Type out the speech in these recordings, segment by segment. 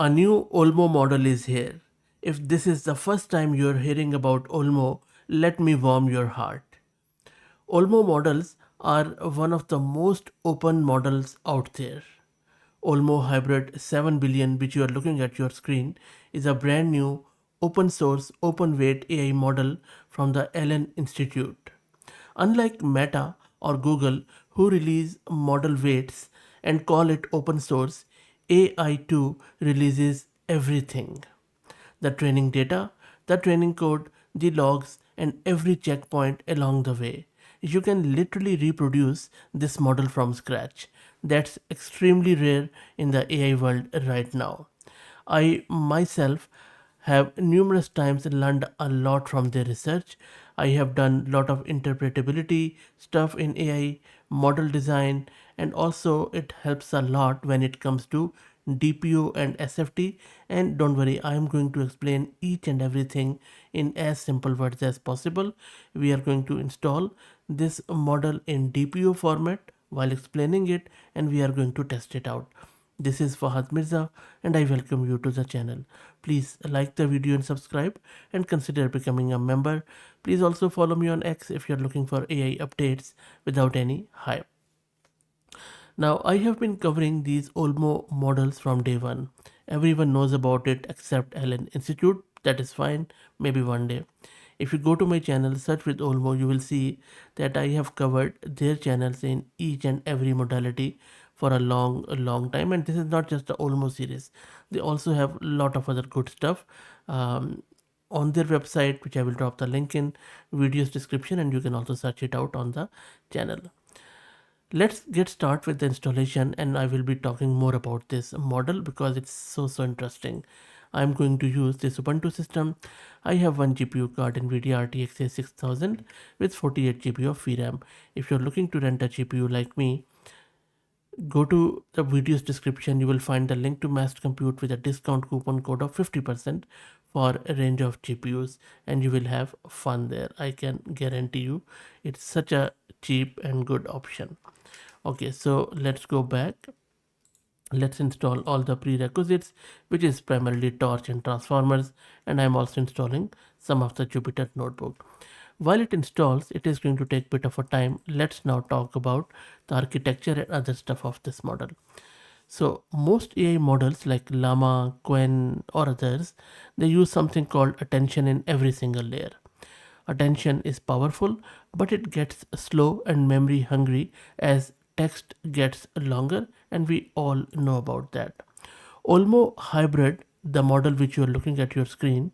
A new Olmo model is here. If this is the first time you're hearing about Olmo, let me warm your heart. Olmo models are one of the most open models out there. Olmo Hybrid 7 billion, which you are looking at your screen, is a brand new open source, open weight AI model from the Allen Institute. Unlike Meta or Google, who release model weights and call it open source, AI2 releases everything: the training data, the training code, the logs, and every checkpoint along the way. You can literally reproduce this model from scratch. That's extremely rare in the AI world right now. I myself have numerous times learned a lot from their research. I have done a lot of interpretability stuff in AI, model design, and also it helps a lot when it comes to DPU and SFT. And don't worry, I am going to explain each and everything in as simple words as possible. We are going to install this model in DPU format while explaining it, and we are going to test it out. This is Fahad Mirza and I welcome you to the channel. Please like the video and subscribe and consider becoming a member. Please also follow me on X if you're looking for AI updates without any hype. Now, I have been covering these Olmo models from day one. Everyone knows about it except Allen Institute. That is fine, maybe one day. If you go to my channel, search with Olmo, you will see that I have covered their channels in each and every modality for a long time. And this is not just the Olmo series. They also have a lot of other good stuff on their website, which I will drop the link in video's description, and you can also search it out on the channel. Let's get started with the installation, and I will be talking more about this model because it's so interesting. I'm going to use this Ubuntu system. I have one GPU card, NVIDIA RTX 6000 with 48 GB of VRAM. If you're looking to rent a GPU like me, go to the video's description. You will find the link to Massed Compute with a discount coupon code of 50% for a range of GPUs, and you will have fun there. I can guarantee you it's such a cheap and good option. Okay, so let's go back. Let's install all the prerequisites, which is primarily torch and transformers, and I'm also installing some of the Jupyter notebook. While it installs, it is going to take a bit of a time. Let's now talk about the architecture and other stuff of this model. So most AI models like Llama, Quen, or others, they use something called attention in every single layer. Attention is powerful, but it gets slow and memory hungry as text gets longer, and we all know about that. Olmo Hybrid, the model which you are looking at your screen,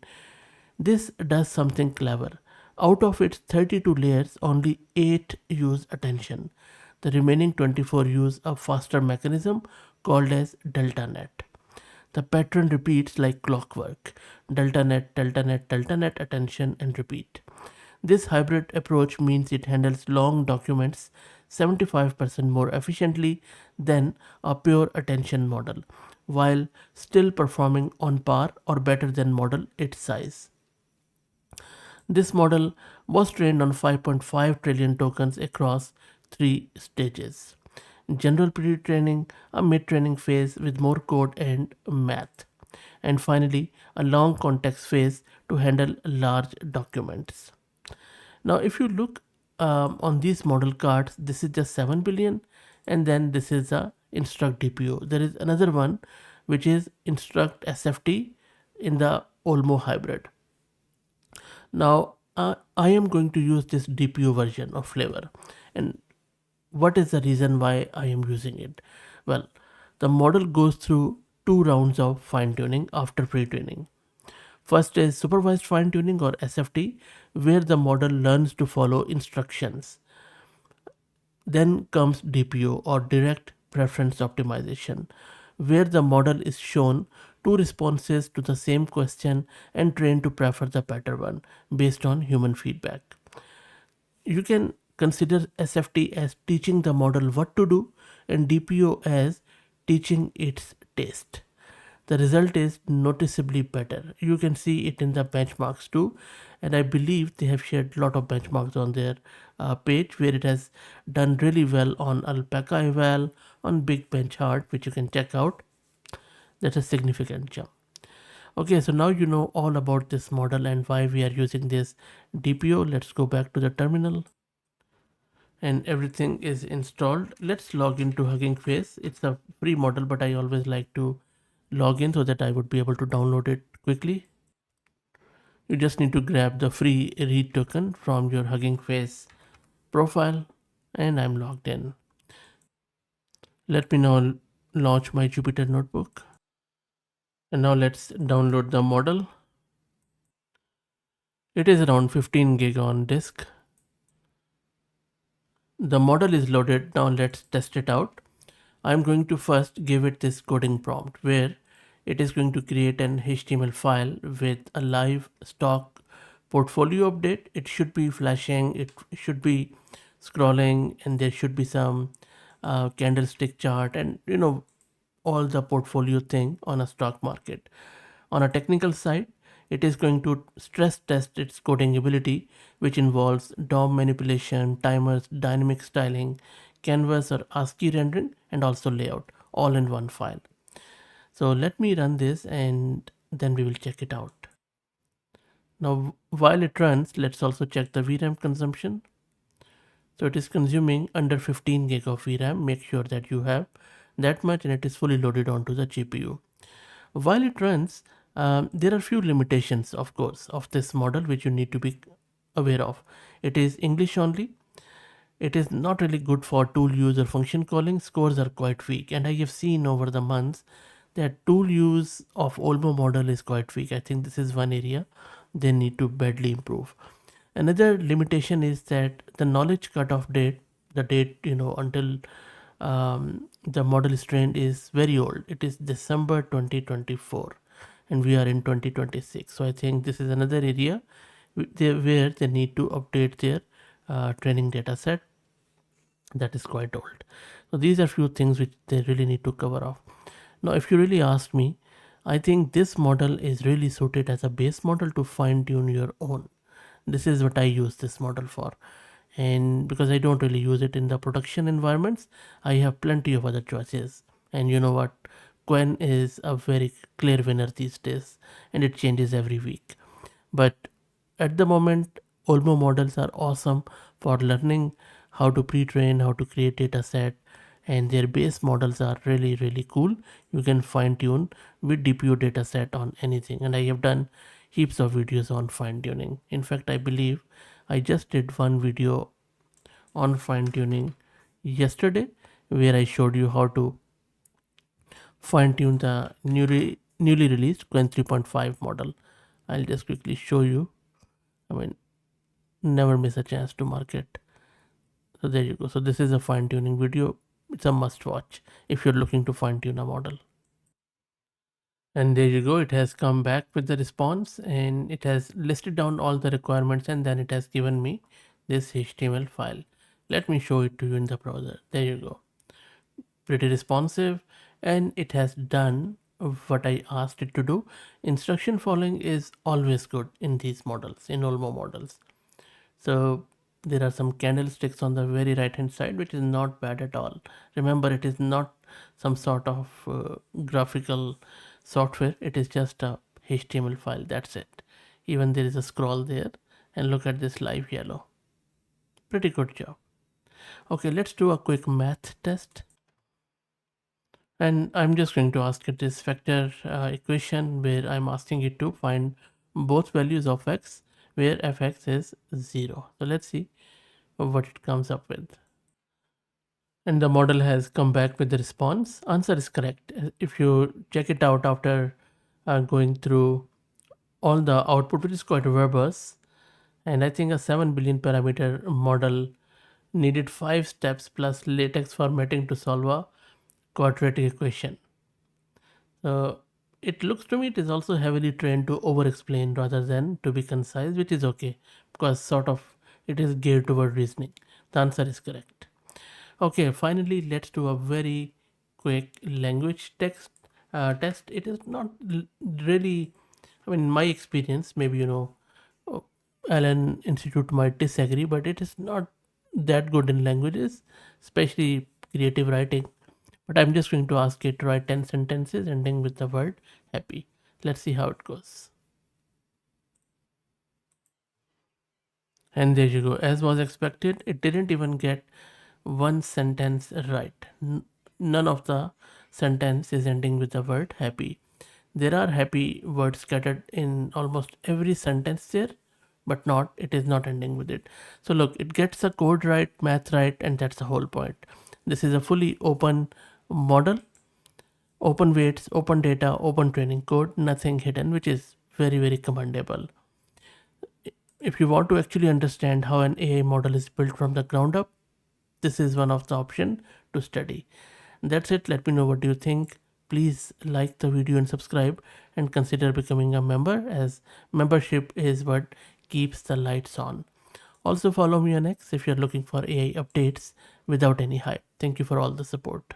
this does something clever. Out of its 32 layers, only 8 use attention. The remaining 24 use a faster mechanism called as delta net. The pattern repeats like clockwork: delta net, delta net, delta net, attention, and repeat. This hybrid approach means it handles long documents 75% more efficiently than a pure attention model, while still performing on par or better than model its size. This model was trained on 5.5 trillion tokens across 3 stages: general pre training, a mid training phase with more code and math, and finally a long context phase to handle large documents. Now, if you look on these model cards, this is just 7 billion, and then this is a instruct DPU. There is another one which is instruct SFT in the Olmo hybrid. Now, I am going to use this DPU version of Flavor. And what is the reason why I am using it? Well, the model goes through 2 rounds of fine tuning after pre training. First is supervised fine tuning or SFT, where the model learns to follow instructions. Then comes DPO or direct preference optimization, where the model is shown 2 responses to the same question and trained to prefer the better one based on human feedback. You can consider SFT as teaching the model what to do and DPO as teaching its taste. The result is noticeably better. You can see it in the benchmarks too, and I believe they have shared a lot of benchmarks on their page where it has done really well on Alpaca Eval, on Big Bench Art, which you can check out. That's a significant jump. Okay, so now you know all about this model and why we are using this DPO. Let's go back to the terminal and everything is installed. Let's log into Hugging Face. It's a free model, but I always like to log in so that I would be able to download it quickly. You just need to grab the free read token from your Hugging Face profile, and I'm logged in. Let me now launch my Jupyter notebook. And now let's download the model. It is around 15 gig on disk. The model is loaded. Now let's test it out. I'm going to first give it this coding prompt where it is going to create an HTML file with a live stock portfolio update. It should be flashing, it should be scrolling, and there should be some candlestick chart and all the portfolio thing on a stock market. On a technical side, it is going to stress test its coding ability, which involves DOM manipulation, timers, dynamic styling, canvas or ASCII rendering, and also layout, all in one file. So let me run this and then we will check it out. Now, while it runs, let's also check the VRAM consumption. So it is consuming under 15 gig of VRAM. Make sure that you have that much and it is fully loaded onto the GPU. While it runs, there are few limitations, of course, of this model which you need to be aware of. It is English only. It is not really good for tool use or function calling. Scores are quite weak, and I have seen over the months that tool use of Olmo model is quite weak. I think this is one area they need to badly improve. Another limitation is that the knowledge cutoff date, the date until the model is trained, is very old. It is December 2024, and we are in 2026. So I think this is another area where they need to update their training data set that is quite old. So these are few things which they really need to cover off. Now, if you really ask me, I think this model is really suited as a base model to fine tune your own. This is what I use this model for. And because I don't really use it in the production environments, I have plenty of other choices. And you know what? Quen is a very clear winner these days, and it changes every week. But at the moment, Olmo models are awesome for learning how to pre-train, how to create data set, and their base models are really, really cool. You can fine tune with DPU data set on anything. And I have done heaps of videos on fine tuning. In fact, I believe I just did one video on fine tuning yesterday where I showed you how to fine tune the newly released Quen 3.5 model. I'll just quickly show you. I mean, never miss a chance to market. So there you go. So this is a fine tuning video. It's a must watch if you're looking to fine tune a model. And there you go. It has come back with the response and it has listed down all the requirements and then it has given me this HTML file. Let me show it to you in the browser. There you go. Pretty responsive, and it has done what I asked it to do. Instruction following is always good in these models, in Olmo models. So there are some candlesticks on the very right hand side, which is not bad at all. Remember, it is not some sort of graphical software, it is just a HTML file. That's it. Even there is a scroll there, and look at this live yellow. Pretty good job. Okay, let's do a quick math test. And I'm just going to ask it this vector equation where I'm asking it to find both values of x where fx is 0. So let's see what it comes up with. And the model has come back with the response. Answer is correct. If you check it out after going through all the output, which is quite verbose, and I think a 7 billion parameter model needed 5 steps plus latex formatting to solve a quadratic equation. So it looks to me it is also heavily trained to over explain rather than to be concise, which is okay because sort of it is geared toward reasoning. The answer is correct. Okay, finally let's do a very quick language text test. It is not really, I mean, in my experience, maybe uh, Allen Institute might disagree, but it is not that good in languages, especially creative writing. But I'm just going to ask it to write 10 sentences ending with the word happy. Let's see how it goes. And there you go. As was expected, it didn't even get one sentence right. None of the sentence is ending with the word happy. There are happy words scattered in almost every sentence there, but not, it is not ending with it. So look, it gets the code right, math right, and that's the whole point. This is a fully open model, open weights, open data, open training code, nothing hidden, which is very, very commendable. If you want to actually understand how an AI model is built from the ground up, this is one of the option to study. That's it. Let me know what do you think. Please like the video and subscribe, and consider becoming a member, as membership is what keeps the lights on. Also follow me on X if you're looking for AI updates without any hype. Thank you for all the support.